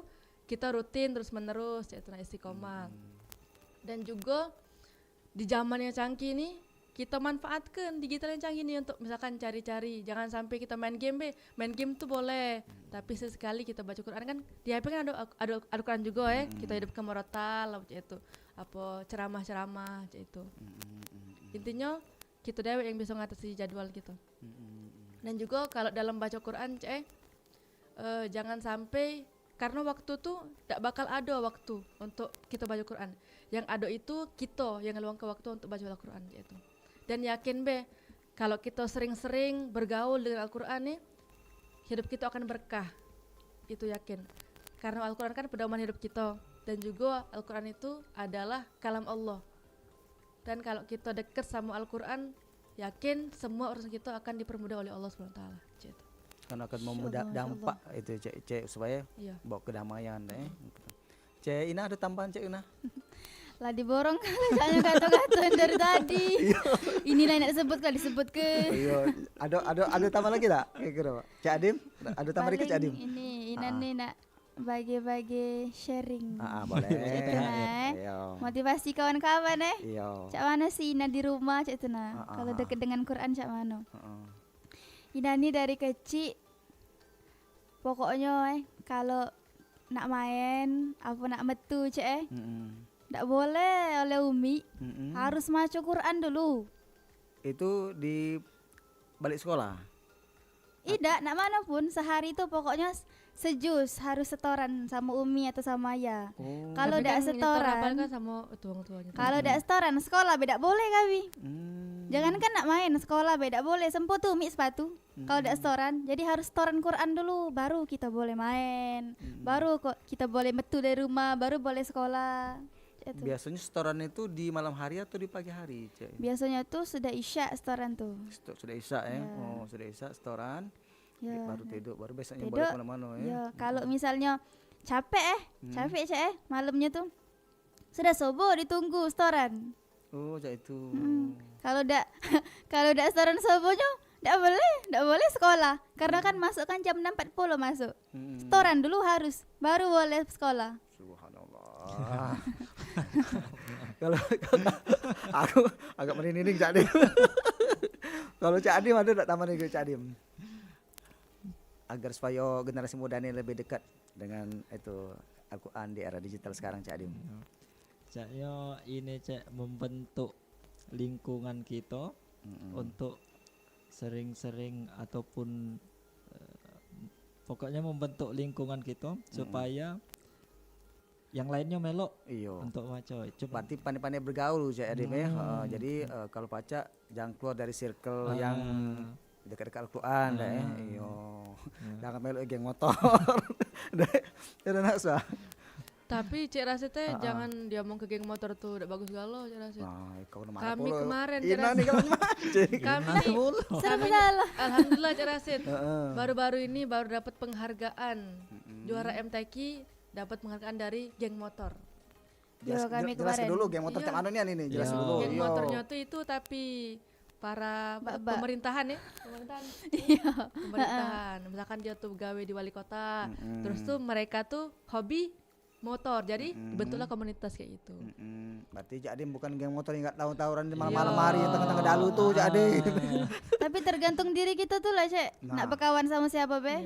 kita rutin terus menerus itu istiqomah. Dan juga di zaman yang canggih ini kita manfaatkan digital yang canggih ini untuk misalkan cari-cari. Jangan sampai kita main game main game tuh boleh, tapi sesekali kita baca Quran kan di HP kan ada Quran juga ya. Kita hidupkan moratal itu apa ceramah itu. Intinya kita dewe yang bisa ngatasi jadwal gitu. Dan juga kalau dalam baca Quran jangan sampai karena waktu tuh tidak bakal ada waktu untuk kita baca Quran. Yang ada itu kita yang ngeluangkan waktu untuk baca Al-Quran itu. Dan yakin be, kalau kita sering-sering bergaul dengan Al-Quran nih, hidup kita akan berkah. itu yakin. Karena Al-Quran kan pedoman hidup kita, dan juga Al-Quran itu adalah kalam Allah. Dan kalau kita dekat sama Al-Quran, yakin semua urusan kita akan dipermudah oleh Allah SWT. Gitu. Kan akan memudah dampak itu Cek supaya bawa kedamaian Cek Ina ada tambahan Cek Ina? Lah diborong kayaknya kata-kata dari tadi. Inilah yang nak disebut kali disebut ke. Iya, ada tambah lagi tak? Kira Cak Adim, ada tambah lagi Cak Adim? Ini Ina nih nak bagi-bagi sharing. Boleh. Itu nah. Motivasi kawan-kawan Iya. Cak mana sih Ina di rumah cak itu nah. Kalau deket dengan Quran cak mana? Ina nih dari kecil pokoknya kalau nak main apa nak metu cak ndak boleh oleh Umi. Harus maca Quran dulu. Itu di balik sekolah? Tidak, nak mana pun sehari itu pokoknya sejus harus setoran sama Umi atau sama Ayah. Kalau ndak setoran kan sama tuang-tuangnya. Kalau ndak setoran sekolah beda boleh kami. Jangan kan nak main sekolah beda boleh sempo tuh Umi sepatu. Kalau ndak setoran, jadi harus setoran Quran dulu baru kita boleh main. Baru kok kita boleh metu dari rumah, baru boleh sekolah. Itu. Biasanya setoran itu di malam hari atau di pagi hari, Cek? Biasanya tuh sudah isya setoran tuh. Sudah isya ya. Oh, sudah isya setoran. Ya. Baru tidur, baru besoknya Tidur, balik kemana-mana ya. Ya, kalau misalnya capek capek malamnya tuh sudah subuh ditunggu setoran. Oh, Cek itu. Kalau udah kalau udah setoran subuhnya ndak boleh sekolah karena kan masuk kan jam 6.40 masuk. Setoran dulu harus baru boleh sekolah. Subhanallah. Kalau aku agak merinding Cak Adim. Kalau Cak Adim ada tak tambahan ke Cak Adim? Agar supaya generasi muda ini lebih dekat dengan itu Al-Quran di era digital sekarang Cak Adim. Caknya ini Cak membentuk lingkungan kita untuk sering-sering ataupun pokoknya membentuk lingkungan kita supaya yang lainnya melok untuk maco. Berarti pandai-pandai bergaul Cak Adim ya. Jadi kalau Paca jangan keluar dari circle yang dekat-dekat Al-Quran dah ya. Jangan melok geng motor. Dah nak sah. Tapi Cik Rasid teh jangan diomong ke geng motor tuh udah bagus galau Cik Rasid. Kami kemarin Cik Rasid. Kami alhamdulillah Cik Rasid. Baru-baru ini baru dapat penghargaan juara MTQ, dapat penghargaan dari geng motor. Kami Jelas kemarin. dulu geng motor cak mana nih jelas dulu. Geng motornya tuh itu tapi para pemerintahan ya, pemerintahan. Misalkan dia tuh gawe di wali kota, terus tuh mereka tuh hobi motor, jadi dibentuklah komunitas kayak itu. Berarti Cak Adim bukan geng motor yang nggak tahu-tahuran di malam-malam hari yang tengah-tengah dalu tuh Cak Adim. Tapi tergantung diri kita tuh lah Cek. Nak berkawan sama siapa be?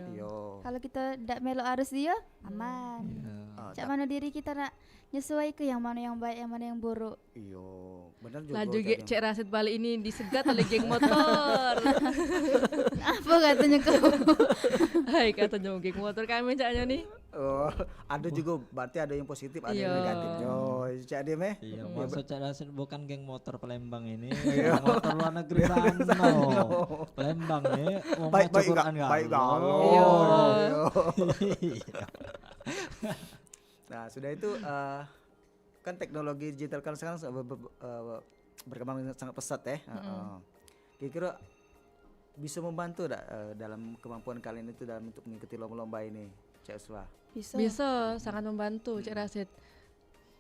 Kalau kita ndak melok arus dia aman. Cak mana diri kita nak nyesuai ke yang mana yang baik, yang mana yang buruk. Benar juga. Laju Cek Rasid balik ini disegat oleh geng motor. Apa katanya kau? Hai katanya geng motor kami Caknya nih. Ada juga berarti ada yang positif, ada yang negatif. Cak Adim ya. Iya, maksud Cak Rasid bukan geng motor Palembang ini. Motor luar negeri Sano. Palembang nih, mau baca Quran enggak? Baik Nah, sudah itu kan teknologi digital kan sekarang berkembang sangat pesat ya. Kira-kira bisa membantu dalam kemampuan kalian itu dalam untuk mengikuti lomba-lomba ini, Cak Uswa? Bisa sangat membantu Cak Rasid.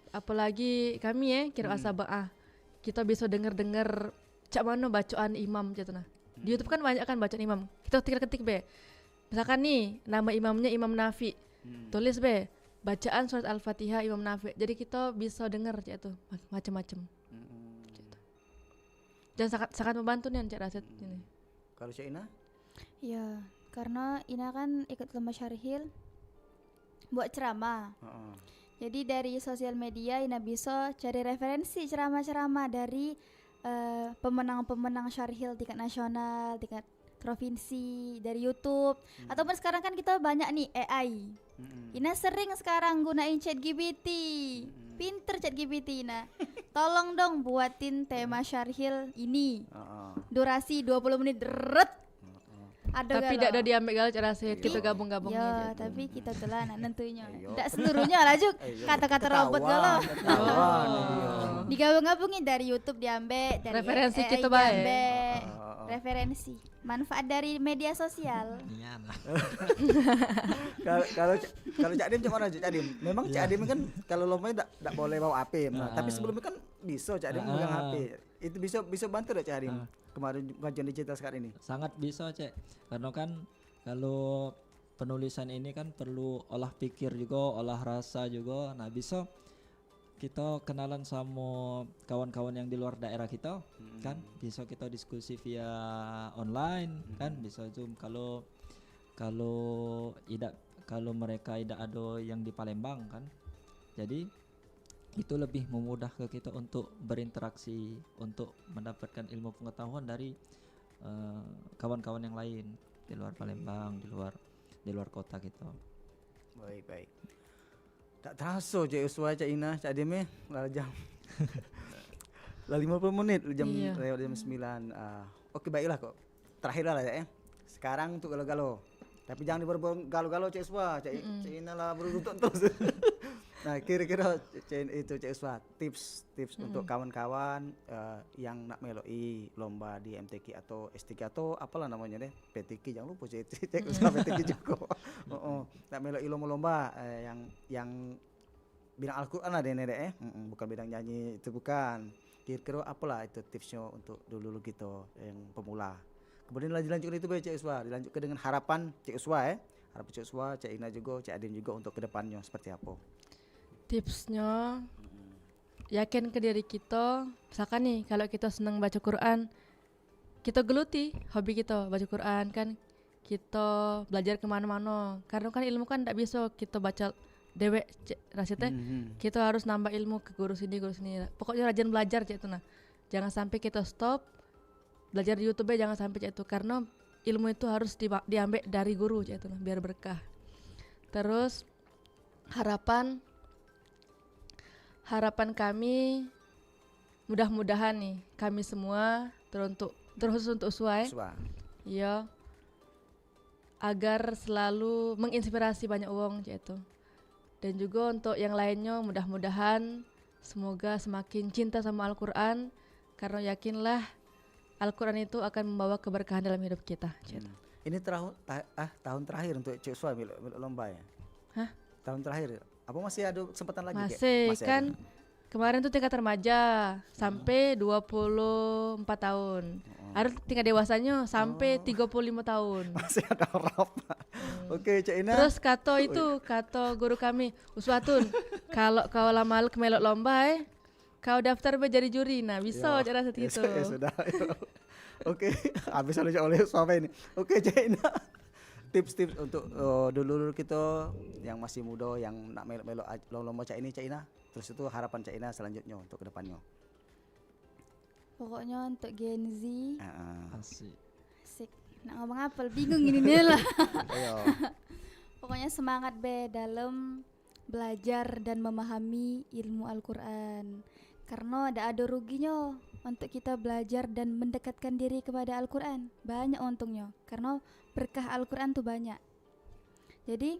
Apalagi kami kira asabah kita bisa dengar cak mana bacaan imam gitu nah. Di YouTube kan banyak kan bacaan imam. Kita ketik be. Misalkan nih nama imamnya Imam Nafi. Tulis be bacaan surat Al-Fatihah Imam Nafi. Jadi kita bisa dengar itu macam-macam. Gitu. Dan sangat membantu nih Cak Rasid ini. Kalau Cak Ina? Ya, karena Ina kan ikut lomba syarhil buat ceramah. Jadi dari sosial media Ina bisa cari referensi ceramah-ceramah dari pemenang-pemenang syarhil tingkat nasional, tingkat provinsi, dari YouTube. Ataupun sekarang kan kita banyak nih AI. Ina sering sekarang gunain ChatGPT. Pinter ChatGPT Ina. Tolong dong buatin tema syarhil ini. Durasi 20 menit. Tapi tidak ada diambil galau cara saya kita gabung-gabungnya. Ya, aja tuh. tapi kita telah nak nentunya. Ayo. Tidak seluruhnya lah Juk. Kata-kata robot galau. Ketahuan. Iya. Digabung-gabungin dari YouTube diambil, dari Referensi AI kita baik. diambil. Oh. Referensi. Manfaat dari media sosial. Iya lah. Kalau Cak Dim cak mana Cak Dim? Memang Cak Dim kan kalau lomba tidak boleh bawa HP. Nah, tapi sebelumnya kan bisa Cak Dim megang HP. Itu bisa bantu Cak Dim kemarin kajian digital sekarang ini. Sangat bisa Cek, karena kan kalau penulisan ini kan perlu olah pikir juga, olah rasa juga. Nah bisa kita kenalan sama kawan-kawan yang di luar daerah kita, kan bisa kita diskusi via online, kan bisa Zoom. Kalau mereka tidak ada yang di Palembang kan, jadi itu lebih memudahkan kita untuk berinteraksi, untuk mendapatkan ilmu pengetahuan dari kawan-kawan yang lain di luar Palembang, di luar kota kita. Baik. Tak terasa Cik Uswa, Cak Ina, Cak Dim lah jam. Lah 50 menit jam Iya. lewat jam 9. Oke baiklah kok. Terakhir lah ya. Sekarang untuk galau-galau. Tapi jangan dibuat galau-galau Cik Uswa, Cak Ina lah berurutan terus. Nah, kira-kira Cik Uswa, tips untuk kawan-kawan yang nak meloi lomba di MTQ atau STQ atau apalah namanya deh, PTQ, jangan lupa Cik Uswa PTQ juga. Nak meloi lomba-lomba yang bidang Al-Qur'an lah deh bukan bidang nyanyi, itu bukan. Kira-kira apalah itu tipsnya untuk dulu gitu yang pemula. Kemudian dilanjutkan itu Cik Uswa, dilanjutkan dengan harapan Cik Uswa harapan Cik Uswa, Cik Ina juga, Cik Adim juga untuk kedepannya seperti apa? Tipsnya yakin ke diri kita. Misalkan nih kalau kita senang baca Quran, kita geluti hobi kita baca Quran kan, kita belajar kemana-mana. Karena kan ilmu kan tidak bisa kita baca dewek rasanya. Kita harus nambah ilmu ke guru sini. Pokoknya rajin belajar cek itu nah. Jangan sampai kita stop belajar di YouTube, jangan sampai cek itu, karena ilmu itu harus diambil dari guru cek itu nah, biar berkah. Terus harapan kami mudah-mudahan nih kami semua terus untuk Uswa ya, agar selalu menginspirasi banyak orang itu. Dan juga untuk yang lainnya mudah-mudahan semoga semakin cinta sama Al-Qur'an, karena yakinlah Al-Qur'an itu akan membawa keberkahan dalam hidup kita. Ini tahun terakhir untuk Cik Uswa milik lomba ya? Hah? Tahun terakhir. Apa masih ada kesempatan lagi? Masih kan ada? kemarin tuh tingkat remaja sampai 24 tahun. Ada tingkat dewasanya sampai 35 tahun. Masih ada harapan. Oke, Cik Ina. Terus kata guru kami, Uswatun, kalau kau lama kemelok lomba kau daftar menjadi juri. Nah, bisa cara seperti itu. Ya sudah. Oke, habis oleh suami ini. Oke, Cik Ina. Tips-tips untuk dulu kita yang masih muda yang nak melok lomba Cak Ina. Terus itu harapan Cak Ina selanjutnya untuk kedepannya. Pokoknya untuk Gen Z Asik. asik. Nak ngomong apa? Bingung ini nih lah. Ayo. Pokoknya semangat dalam belajar dan memahami ilmu Al-Qur'an. Karena ada ruginya untuk kita belajar dan mendekatkan diri kepada Al-Qur'an. Banyak untungnya. Karena berkah Al-Qur'an tuh banyak. Jadi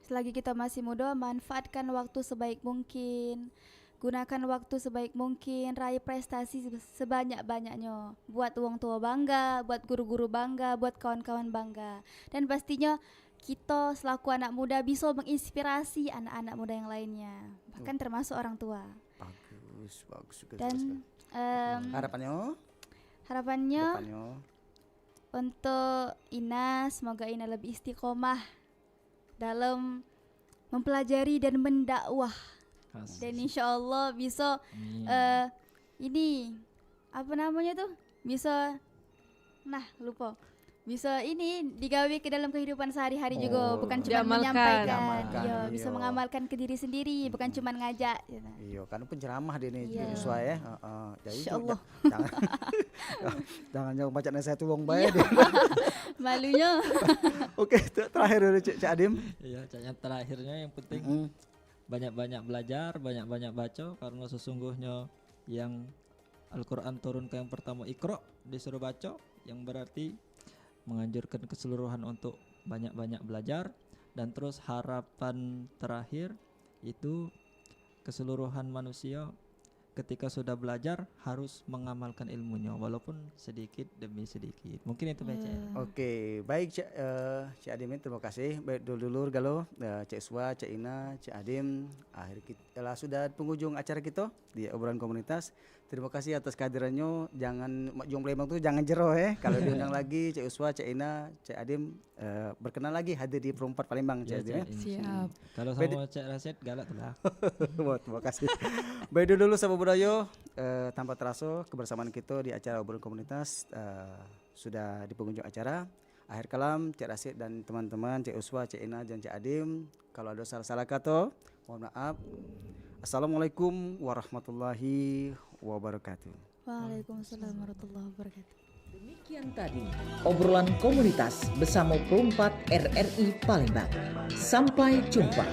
selagi kita masih muda, manfaatkan waktu sebaik mungkin. Gunakan waktu sebaik mungkin, raih prestasi sebanyak-banyaknya. Buat orang tua bangga, buat guru-guru bangga, buat kawan-kawan bangga. Dan pastinya kita selaku anak muda bisa menginspirasi anak-anak muda yang lainnya. Bahkan termasuk orang tua. Bagus. Dan harapannya harapannya untuk Ina, semoga Ina lebih istiqomah dalam mempelajari dan mendakwah. Dan insya Allah bisa ini apa namanya tuh, bisa bisa ini digawe ke dalam kehidupan sehari-hari juga, bukan cuma menyampaikan. Iya, bisa mengamalkan ke diri sendiri, bukan cuma ngajak gitu. Iya, kan penceramah dia nih Iya. Uswa ya. Jadi Insyaallah. jangan baca nasihat uang bae dia. Malunya. Oke, terakhir dari Cak Adim. Iya, yang terakhirnya yang penting banyak-banyak belajar, banyak-banyak baca, karena sesungguhnya yang Al-Qur'an turun ke yang pertama Iqra, disuruh baca, yang berarti menganjurkan keseluruhan untuk banyak-banyak belajar, dan terus harapan terakhir itu keseluruhan manusia ketika sudah belajar harus mengamalkan ilmunya walaupun sedikit demi sedikit. Mungkin itu baca. Oke, baik Cik Adim, terima kasih. Baik dulur galo, Cik Iswa, Cik Ina, Cik Adim. Akhir kita sudah penghujung acara kita di obrolan komunitas. Terima kasih atas kehadirannya. Jangan Jong Palembang tuh jangan jero Kalau diundang lagi Cik Iswa, Cik Ina, Cik Adim berkenan lagi hadir di Perumpat Palembang, Cik Adim. Siap. Kalau sama Cik Rasid galak tuh lah. Terima kasih. Baik dulu sahabat budaya, tanpa terasa kebersamaan kita di acara obrolan komunitas sudah di penghujung acara. Akhir kalam, Cik Rasid dan teman-teman, Cik Uswa, Cik Ina dan Cik Adim, kalau ada salah-salah kata, mohon maaf. Assalamualaikum warahmatullahi wabarakatuh. Waalaikumsalam warahmatullahi wabarakatuh. Demikian tadi obrolan komunitas bersama Perumpat RRI Palembang. Sampai jumpa.